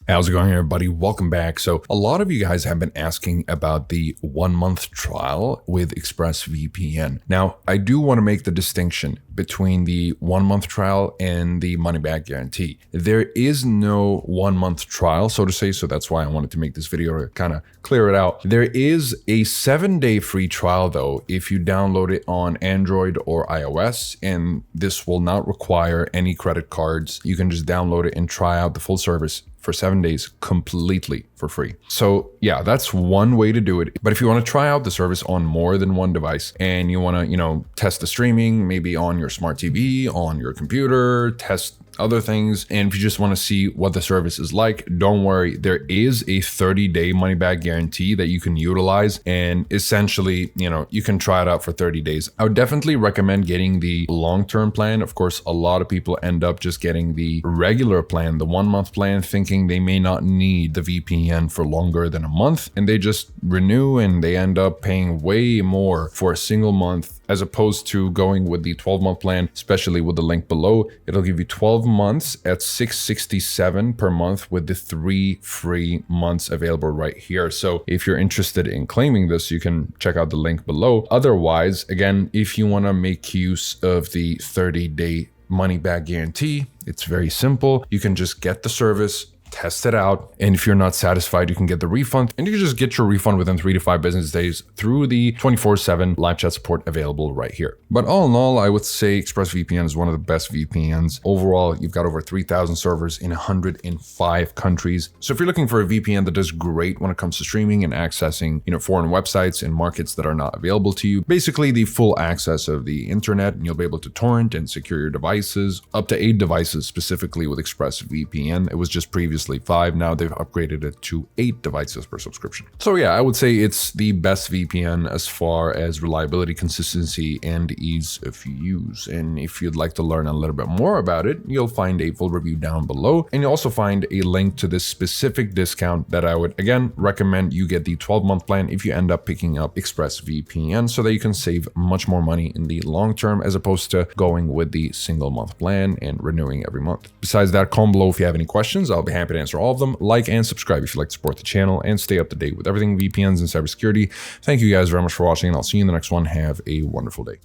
How's it going, everybody? Welcome back. So a lot of you guys have been asking about the 1-month trial with ExpressVPN. Now, I do want to make the distinction between the 1-month trial and the money back guarantee. There is no 1-month trial, so to say, so that's why I wanted to make this video to kind of clear it out. There is a 7-day free trial though, if you download it on Android or iOS, and this will not require any credit cards. You can just download it and try out the full service for 7 days completely for free. So yeah, that's one way to do it. But if you want to try out the service on more than one device and you want to, test the streaming, maybe on your smart TV, on your computer, test other things, and if you just want to see what the service is like, don't worry, there is a 30-day money back guarantee that you can utilize, and essentially, you can try it out for 30 days. I would definitely recommend getting the long-term plan. Of course, a lot of people end up just getting the regular plan, the 1-month plan, thinking they may not need the VPN for longer than a month, and they just renew and they end up paying way more for a single month as opposed to going with the 12-month plan, especially with the link below. It'll give you 12 months at $667 per month with the 3 free months available right here. So if you're interested in claiming this, you can check out the link below. Otherwise, again, if you want to make use of the 30-day money back guarantee, it's very simple. You can just get the service, test it out, and if you're not satisfied, you can get the refund, and you can just get your refund within 3 to 5 business days through the 24/7 live chat support available right here. But all in all, I would say ExpressVPN is one of the best VPNs. Overall, you've got over 3,000 servers in 105 countries. So if you're looking for a VPN that does great when it comes to streaming and accessing, foreign websites in markets that are not available to you, basically the full access of the internet, and you'll be able to torrent and secure your devices, up to 8 devices specifically with ExpressVPN. It was just previously 5, now they've upgraded it to 8 devices per subscription. So yeah, I would say it's the best VPN as far as reliability, consistency, and ease of use. And if you'd like to learn a little bit more about it, you'll find a full review down below, and you'll also find a link to this specific discount that I would, again, recommend you get the 12-month plan if you end up picking up ExpressVPN, so that you can save much more money in the long term as opposed to going with the single month plan and renewing every month. Besides that, comment below if you have any questions. I'll be happy to answer all of them. Like and subscribe if you'd like to support the channel and stay up to date with everything VPNs and cybersecurity. Thank you guys very much for watching, and I'll see you in the next one. Have a wonderful day.